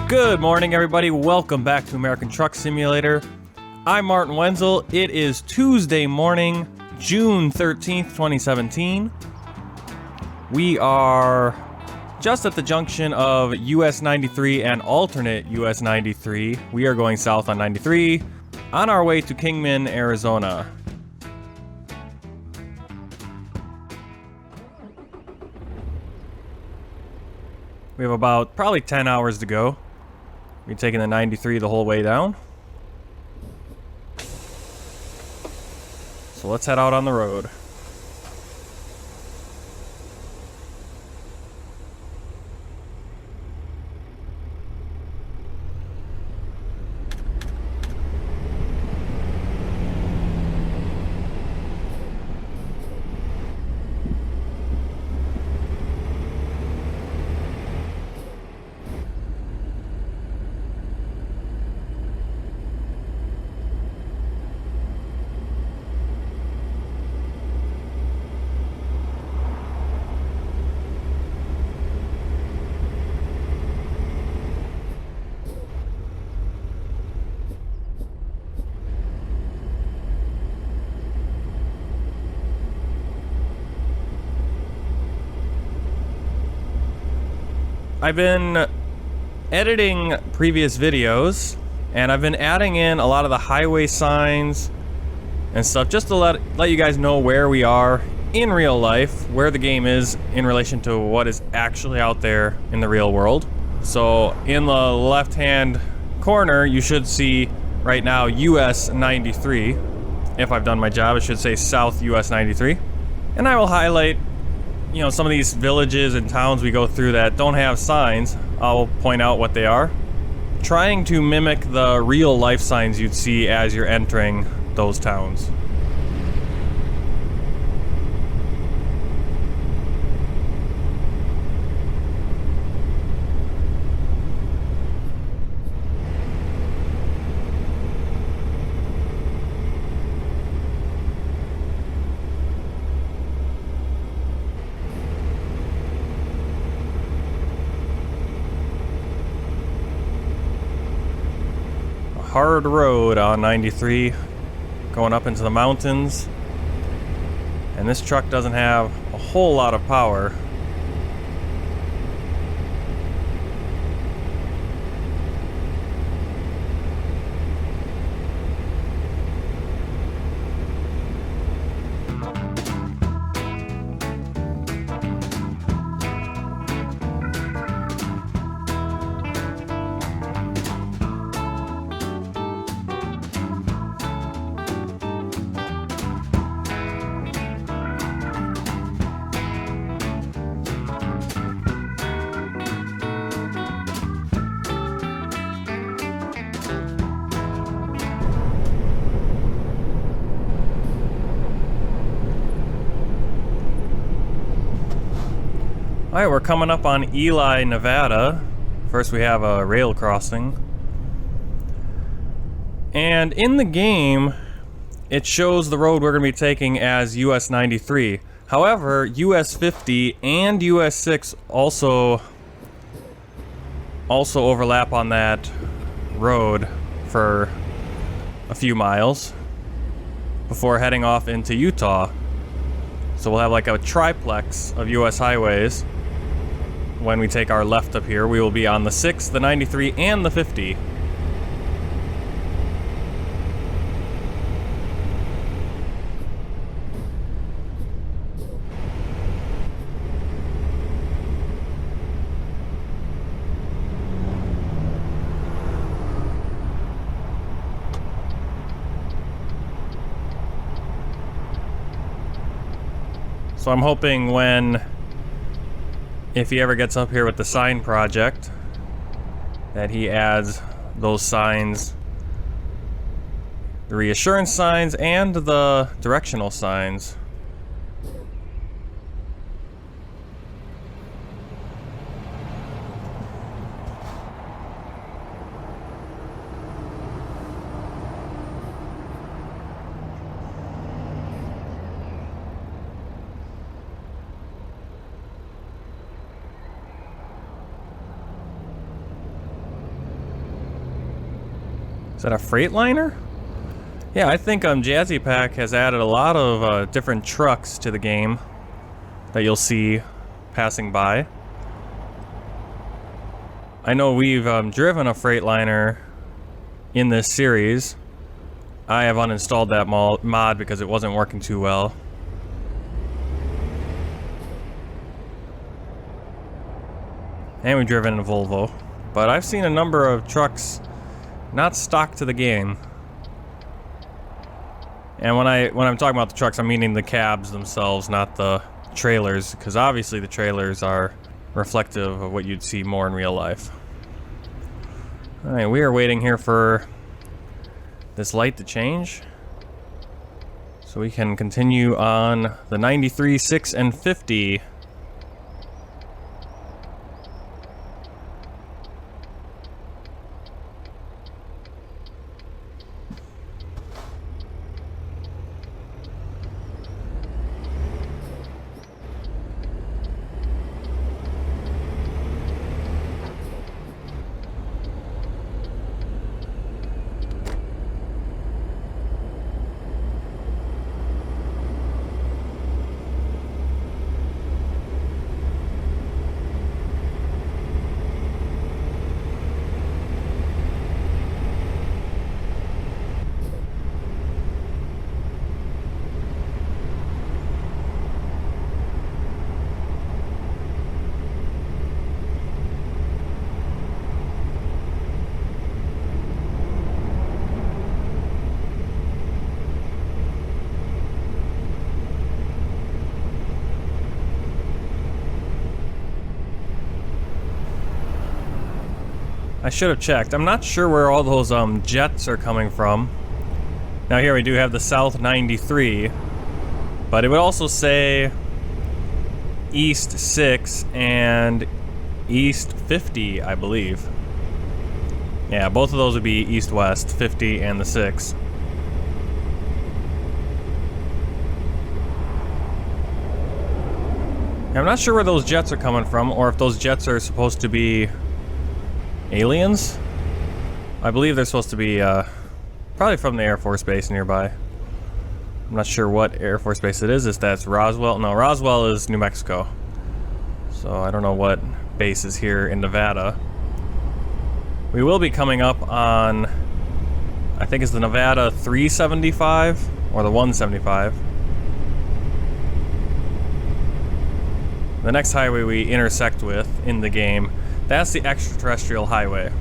Good morning, everybody. Welcome back to American Truck Simulator. I'm Martin Wenzel. It is Tuesday morning, June 13th, 2017. We are just at the junction of US 93 and alternate US 93. We are going south on 93 on our way to Kingman, Arizona. We have about probably 10 hours to go. We're taking the 93 the whole way down. So let's head out on the road. I've been editing previous videos, and I've been adding in a lot of the highway signs and stuff just to let you guys know where we are in real life, where the game is in relation to what is actually out there in the real world. So in the left-hand corner, you should see right now US 93. If I've done my job, it should say South US 93. And I will highlight some of these villages and towns we go through that don't have signs. I'll point out what they are, trying to mimic the real life signs you'd see as you're entering those towns. Hard road on 93 going up into the mountains, and this truck doesn't have a whole lot of power. Alright, we're coming up on Ely, Nevada. First we have a rail crossing. And in the game, it shows the road we're going to be taking as US 93. However, US 50 and US 6 also overlap on that road for a few miles before heading off into Utah. So we'll have like a triplex of US highways. When we take our left up here, we will be on the 6, the 93, and the 50. So I'm hoping if he ever gets up here with the sign project, that he adds those signs, the reassurance signs and the directional signs. Is that a Freightliner? Yeah, I think Jazzy Pack has added a lot of different trucks to the game that you'll see passing by. I know we've driven a Freightliner in this series. I have uninstalled that mod because it wasn't working too well. And we've driven a Volvo. But I've seen a number of trucks not stock to the game. And when I'm talking about the trucks, I'm meaning the cabs themselves, not the trailers, because obviously the trailers are reflective of what you'd see more in real life. Alright, we are waiting here for this light to change, so we can continue on the 93, 6, and 50. I should have checked. I'm not sure where all those jets are coming from. Now here we do have the South 93, but it would also say East 6 and East 50, I believe. Yeah, both of those would be East-West, 50 and the 6. I'm not sure where those jets are coming from, or if those jets are supposed to be aliens? I believe they're supposed to be probably from the Air Force Base nearby. I'm not sure what Air Force Base it is. If that's Roswell. No, Roswell is New Mexico. So I don't know what base is here in Nevada. We will be coming up on, I think it's the Nevada 375 or the 175. The next highway we intersect with in the game, that's the extraterrestrial highway.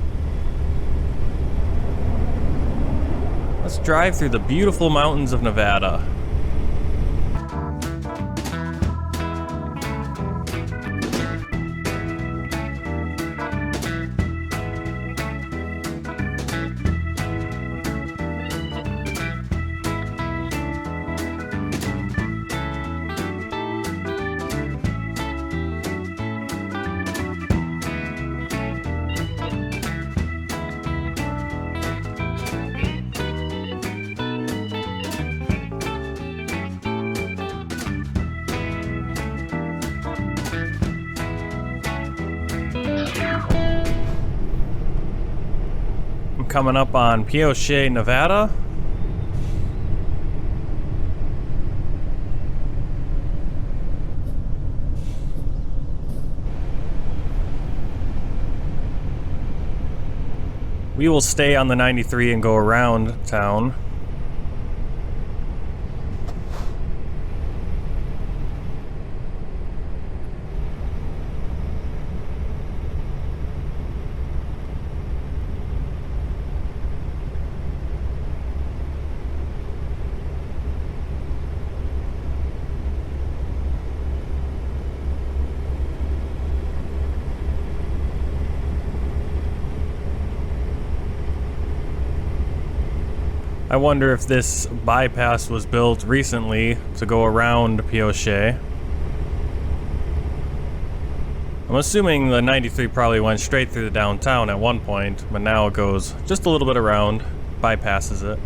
Let's drive through the beautiful mountains of Nevada. Coming up on Pioche, Nevada. We will stay on the 93 and go around town. I wonder if this bypass was built recently to go around Pioche. I'm assuming the 93 probably went straight through the downtown at one point, but now it goes just a little bit around, bypasses it.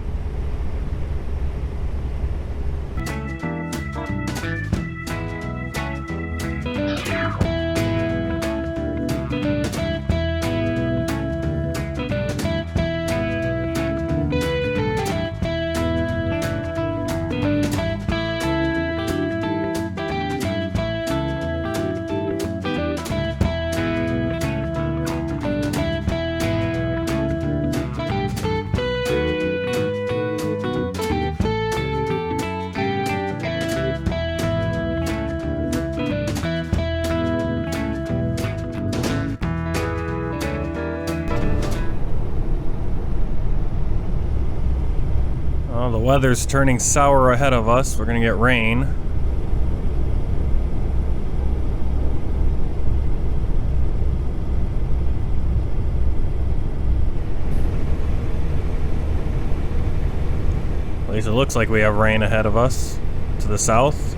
weather's turning sour ahead of us. We're gonna get rain. At least it looks like we have rain ahead of us to the south.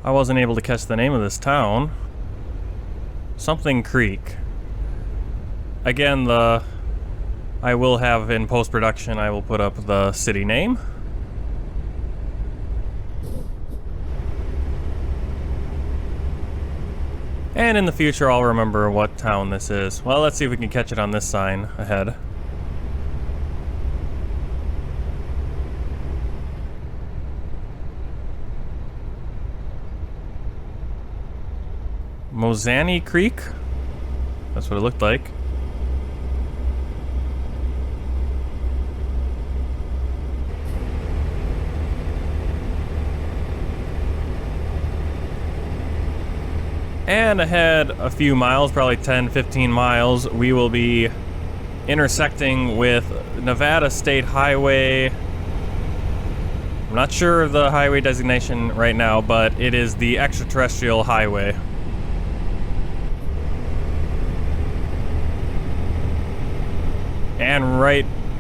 I wasn't able to catch the name of this town. Something Creek. Again, I will have in post-production, I will put up the city name. And in the future, I'll remember what town this is. Well, let's see if we can catch it on this sign ahead. Mozani Creek? That's what it looked like. And ahead a few miles, probably 10, 15 miles, we will be intersecting with Nevada State Highway. I'm not sure of the highway designation right now, but it is the extraterrestrial highway.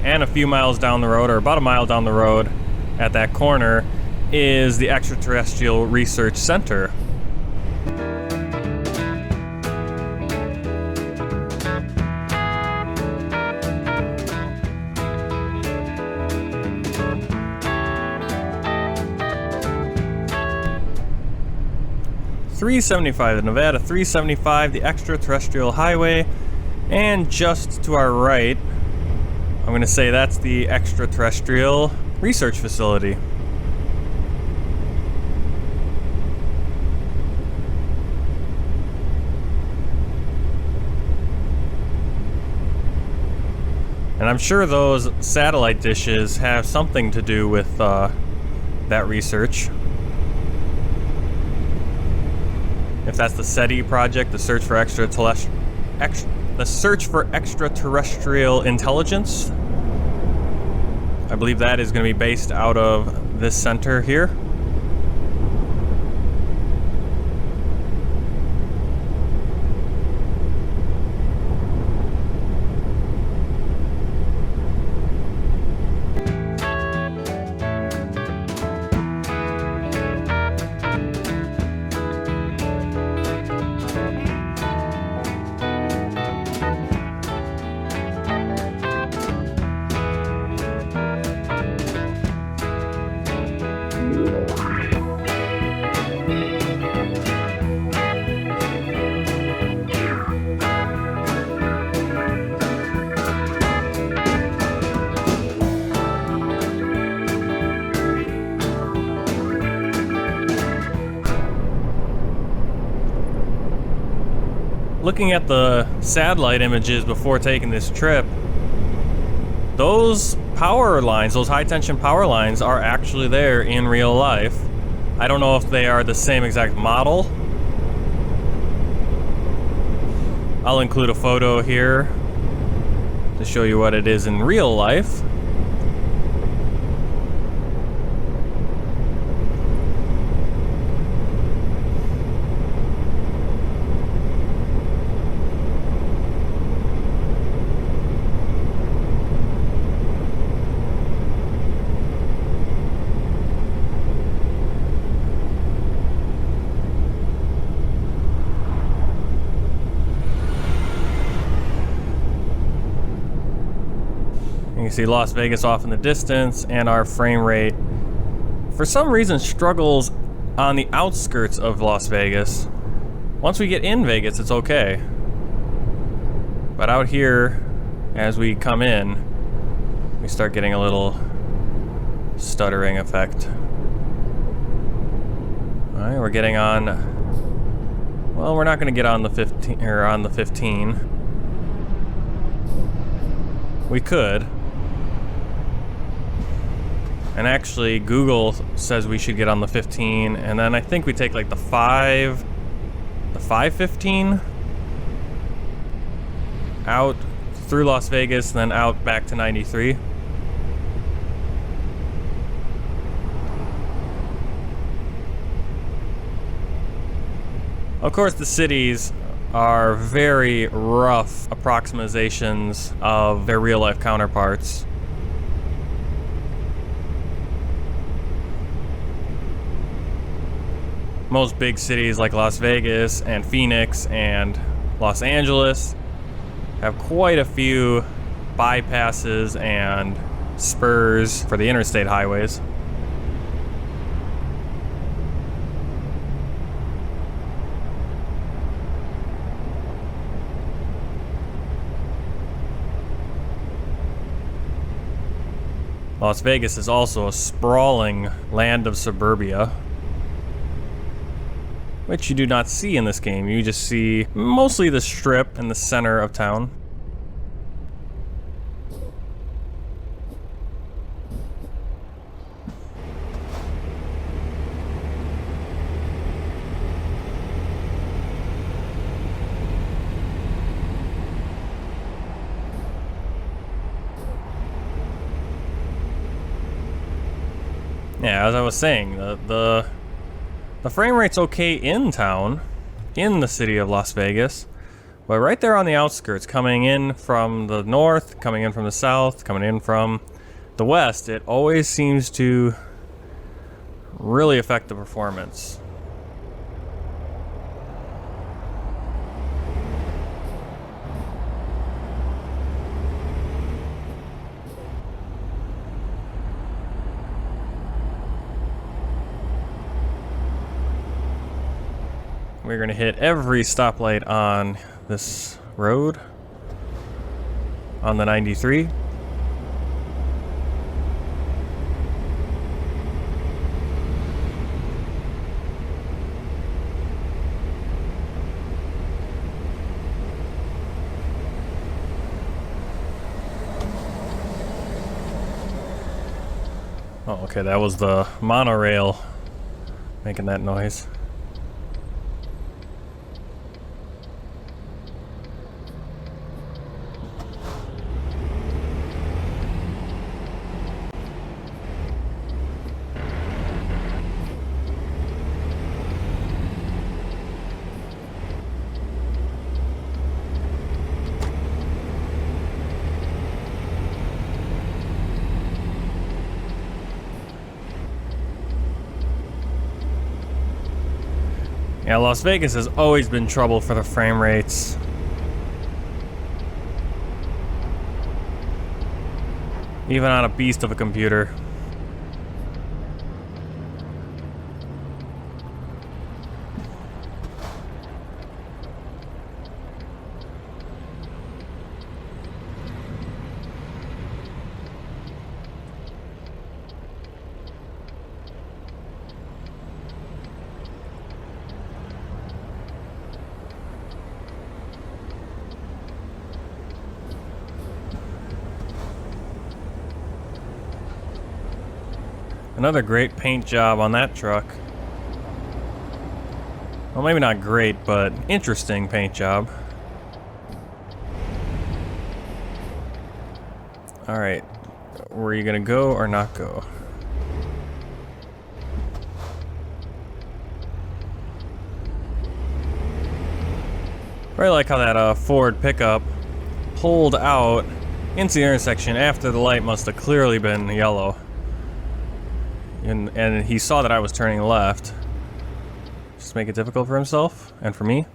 And a few miles down the road, or about a mile down the road, at that corner, is the Extraterrestrial Research Center. .375, the Nevada 375, the Extraterrestrial Highway, and just to our right, I'm going to say that's the Extraterrestrial Research Facility. And I'm sure those satellite dishes have something to do with that research. If that's the SETI project, the search for extraterrestrial intelligence. I believe that is going to be based out of this center here. Looking at the satellite images before taking this trip, those power lines, those high-tension power lines, are actually there in real life. I don't know if they are the same exact model. I'll include a photo here to show you what it is in real life. You can see Las Vegas off in the distance, and our frame rate for some reason struggles on the outskirts of Las Vegas. Once we get in Vegas, it's okay. But out here, as we come in, we start getting a little stuttering effect. Alright, we're getting on. Well, we're not going to get on the 15 or on the 15. We could. And actually, Google says we should get on the 15, and then I think we take like the 515 out through Las Vegas, and then out back to 93. Of course, the cities are very rough approximations of their real-life counterparts. Most big cities like Las Vegas and Phoenix and Los Angeles have quite a few bypasses and spurs for the interstate highways. Las Vegas is also a sprawling land of suburbia, which you do not see in this game. You just see mostly the strip in the center of town. Yeah, as I was saying, the frame rate's okay in town, in the city of Las Vegas, but right there on the outskirts, coming in from the north, coming in from the south, coming in from the west, it always seems to really affect the performance. We're going to hit every stoplight on this road on the 93. Oh, okay, that was the monorail making that noise. Yeah, Las Vegas has always been trouble for the frame rates. Even on a beast of a computer. Another great paint job on that truck. Well, maybe not great, but interesting paint job. Alright, were you gonna go or not go? Really like how that Ford pickup pulled out into the intersection after the light must have clearly been yellow. And he saw that I was turning left. Just to make it difficult for himself and for me.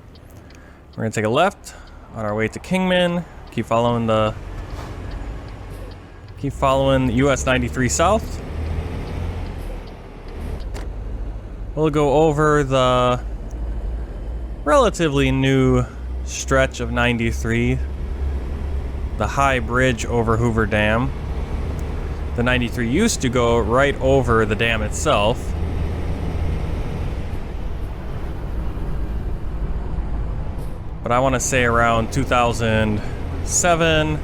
We're gonna take a left on our way to Kingman. Keep following US 93 south. we'll go over the relatively new stretch of 93, the high bridge over Hoover Dam. The 93 used to go right over the dam itself. But I want to say around 2007,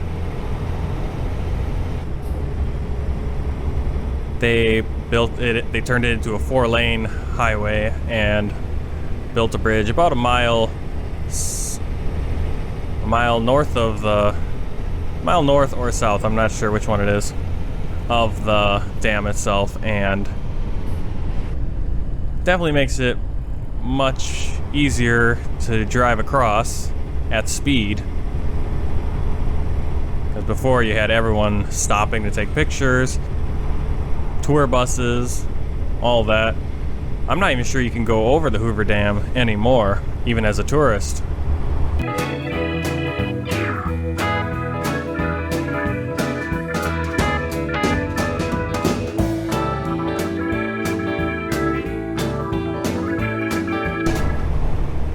they built it, they turned it into a 4-lane highway and built a bridge about a mile north of the, mile north or south, I'm not sure which one it is, of the dam itself, and definitely makes it much easier to drive across at speed. Because before you had everyone stopping to take pictures, tour buses, all that. I'm not even sure you can go over the Hoover Dam anymore, even as a tourist.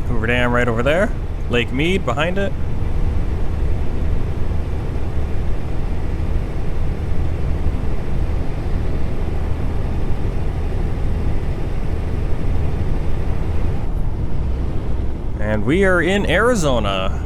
Hoover Dam right over there. Lake Mead behind it. And we are in Arizona.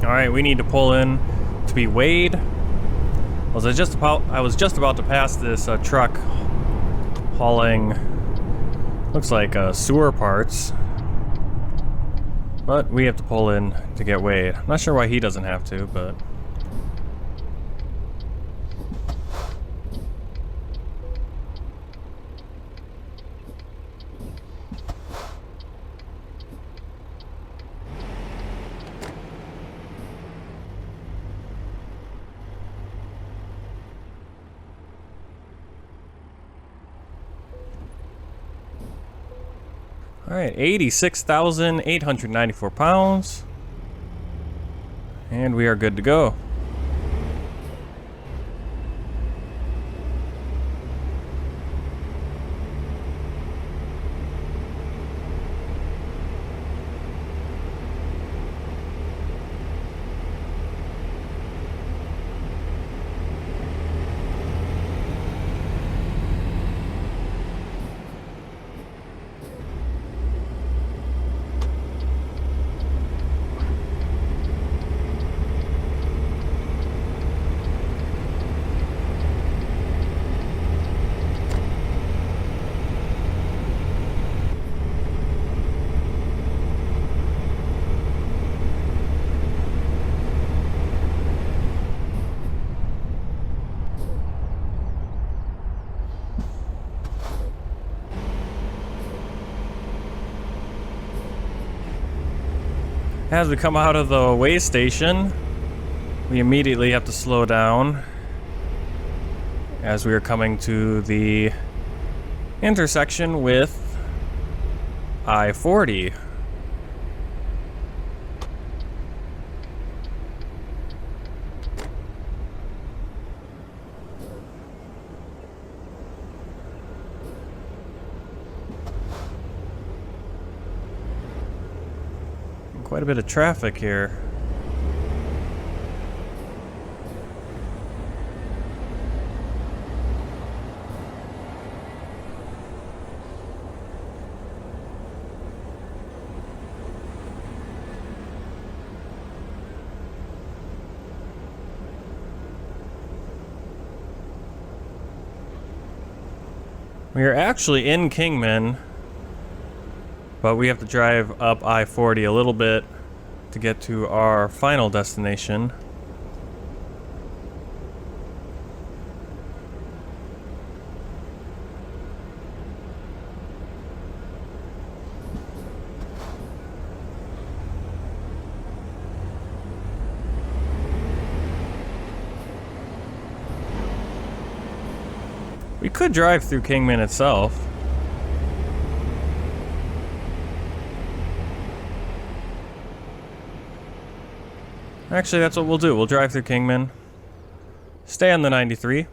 Alright, we need to pull in to be weighed. I was just about to pass this truck hauling, looks like sewer parts. But we have to pull in to get weighed. I'm not sure why he doesn't have to, but... Alright, 86,894 pounds. And we are good to go. As we come out of the weigh station, we immediately have to slow down as we are coming to the intersection with I-40. Quite a bit of traffic here. We are actually in Kingman, But we have to drive up I-40 a little bit to get to our final destination. We could drive through Kingman itself. Actually, that's what we'll do. We'll drive through Kingman. Stay on the 93.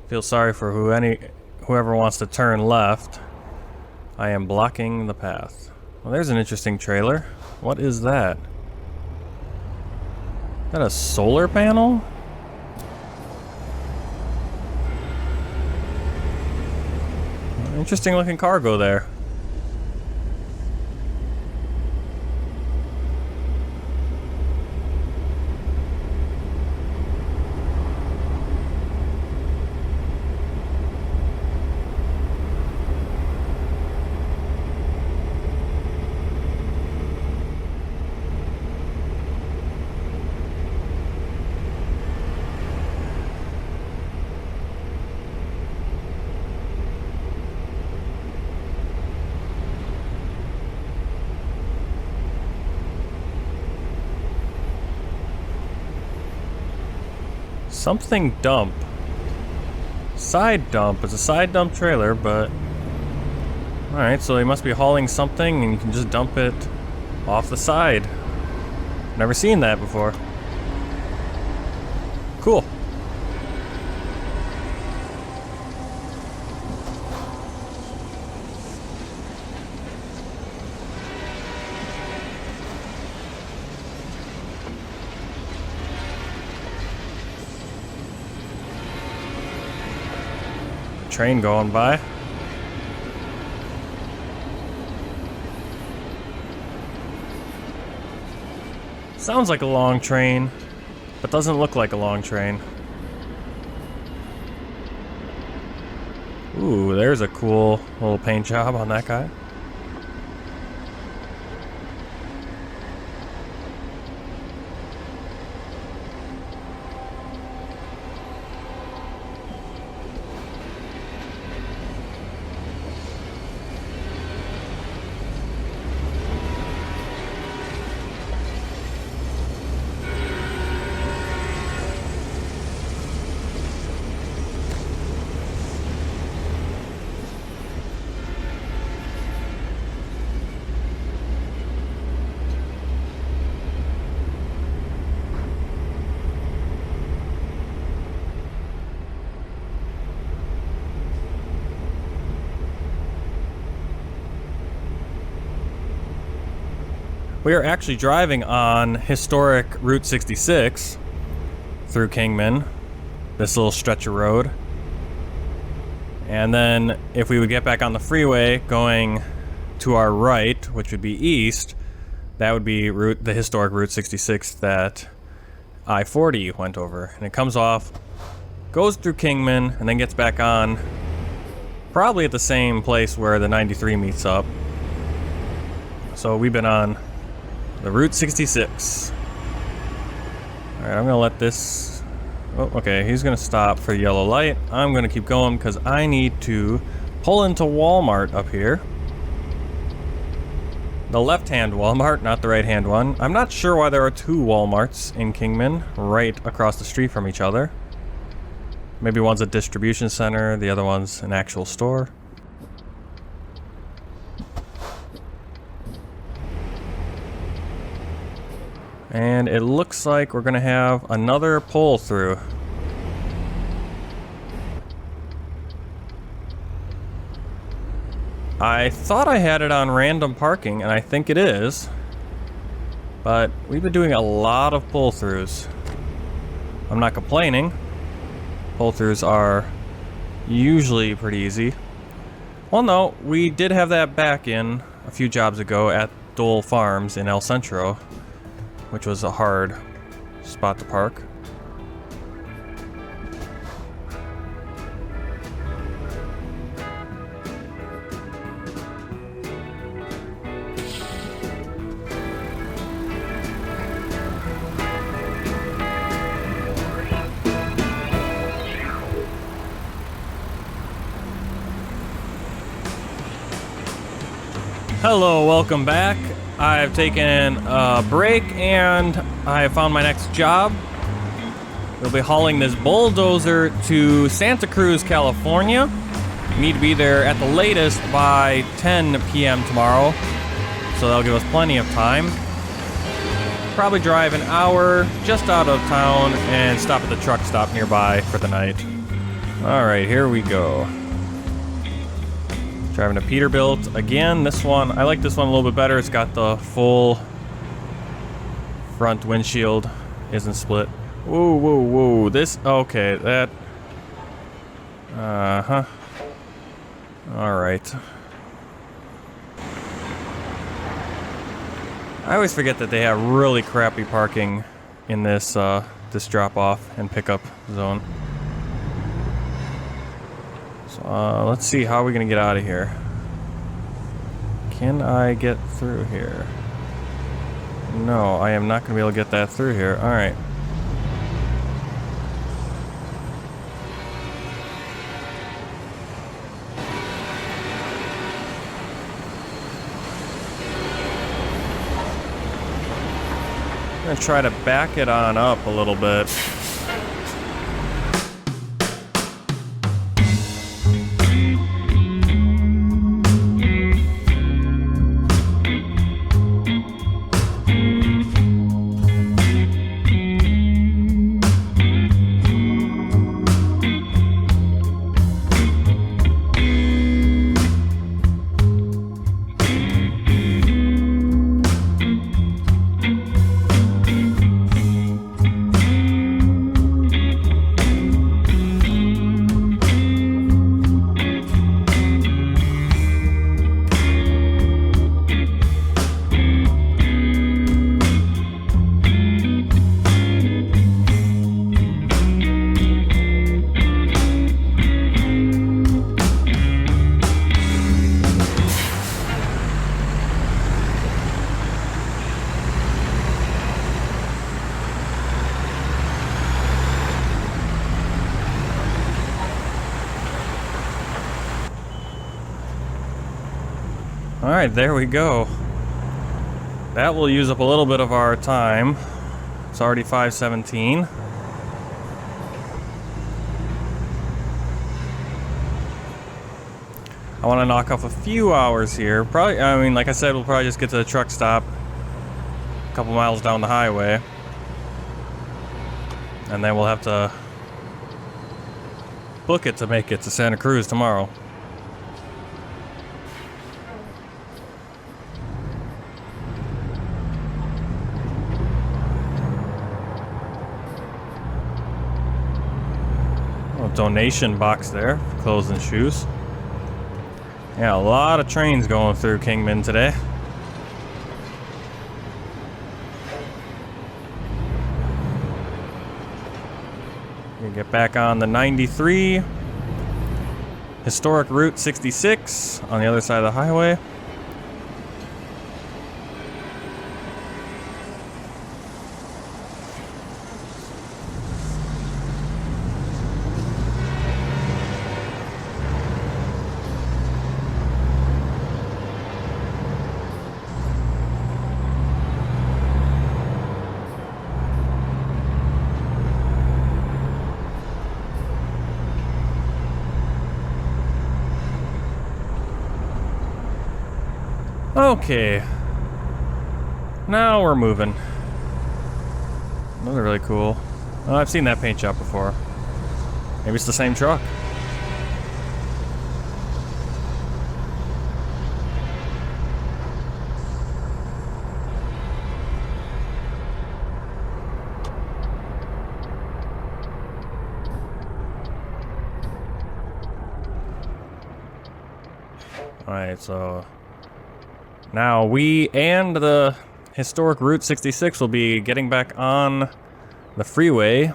Feel sorry for whoever wants to turn left. I am blocking the path. Well, there's an interesting trailer. What is that? Is that a solar panel? Interesting looking cargo there. Something dump. Side dump. It's a side dump trailer, but... Alright, so they must be hauling something and you can just dump it off the side. Never seen that before. Cool. Train going by. Sounds like a long train, but doesn't look like a long train. Ooh, there's a cool little paint job on that guy. We are actually driving on historic Route 66 through Kingman, this little stretch of road. And then if we would get back on the freeway going to our right, which would be east, that would be the historic Route 66 that I-40 went over. And it comes off, goes through Kingman, and then gets back on probably at the same place where the 93 meets up. So we've been on the Route 66. Alright, I'm gonna let this... Oh, okay, he's gonna stop for yellow light. I'm gonna keep going because I need to pull into Walmart up here. The left-hand Walmart, not the right-hand one. I'm not sure why there are two Walmarts in Kingman right across the street from each other. Maybe one's a distribution center, the other one's an actual store. And it looks like we're gonna have another pull through. I thought I had it on random parking, and I think it is. But we've been doing a lot of pull throughs. I'm not complaining. Pull throughs are usually pretty easy. Well, no, we did have that back in a few jobs ago at Dole Farms in El Centro, which was a hard spot to park. Hello, welcome back. I've taken a break and I have found my next job. We'll be hauling this bulldozer to Santa Cruz, California. Need to be there at the latest by 10 p.m. tomorrow, so that'll give us plenty of time. Probably drive an hour just out of town and stop at the truck stop nearby for the night. Alright, here we go. Driving a Peterbilt again. This one, I like this one a little bit better. It's got the full front windshield, isn't split. Whoa, whoa, whoa. This, okay, that. Alright. I always forget that they have really crappy parking in this, this drop-off and pickup zone. Let's see, how are we gonna get out of here? Can I get through here? No, I am not gonna be able to get that through here. Alright. I'm gonna try to back it on up a little bit. Alright, there we go. That will use up a little bit of our time. It's already 5:17. I want to knock off a few hours here. Probably, I mean, like I said, we'll probably just get to the truck stop a couple miles down the highway. And then we'll have to book it to make it to Santa Cruz tomorrow. Donation box there for clothes and shoes. Yeah, a lot of trains going through Kingman today. We get back on the 93 historic Route 66 on the other side of the highway. Okay, now we're moving. Those are really cool. Oh, I've seen that paint job before. Maybe it's the same truck. Alright, so now we and the historic Route 66 will be getting back on the freeway.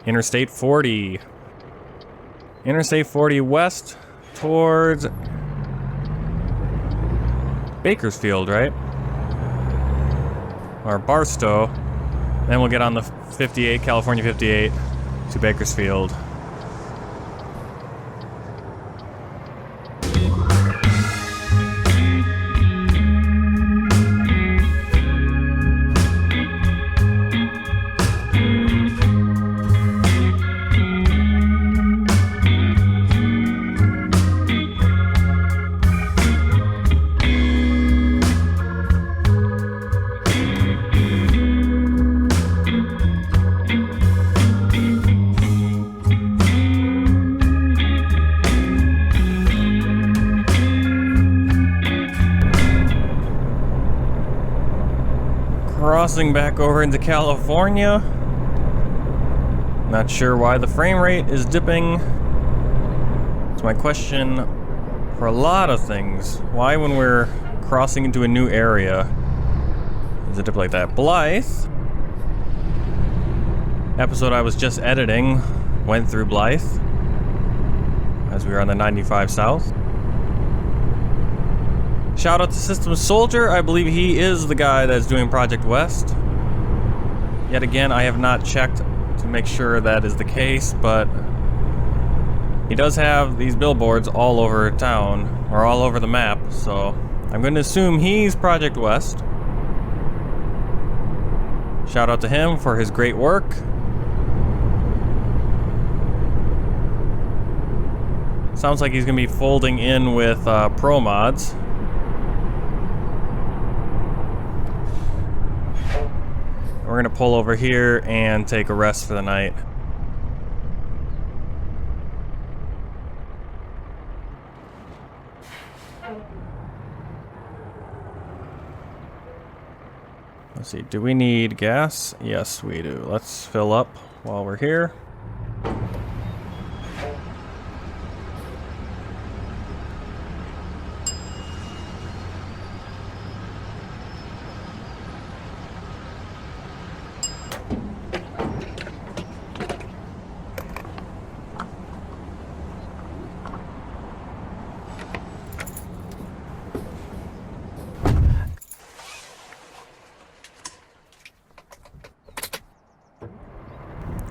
Interstate 40. Interstate 40 west towards Bakersfield, right? Or Barstow. Then we'll get on the 58, California 58 to Bakersfield. Crossing back over into California. Not sure why the frame rate is dipping. It's my question for a lot of things. Why, when we're crossing into a new area, does it dip like that? Blythe. Episode I was just editing went through Blythe as we were on the 95 South. Shout out to Systems Soldier. I believe he is the guy that's doing Project West. Yet again, I have not checked to make sure that is the case, but he does have these billboards all over town, or all over the map, so I'm going to assume he's Project West. Shout out to him for his great work. Sounds like he's going to be folding in with Pro Mods. We're gonna pull over here and take a rest for the night. Let's see, do we need gas? Yes, we do. Let's fill up while we're here.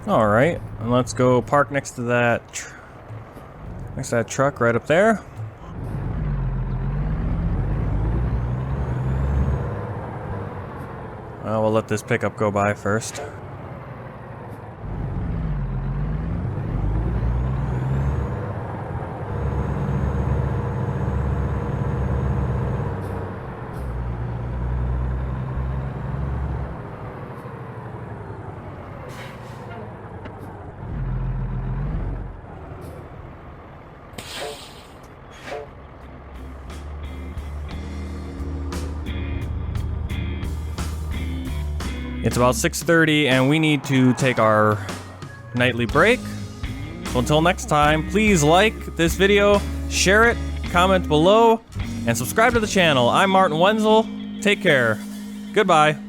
All right, and let's go park next to that truck right up there. We'll let this pickup go by first. It's about 6:30 and we need to take our nightly break. So until next time, please like this video, share it, comment below, and subscribe to the channel. I'm Martin Wenzel. Take care. Goodbye.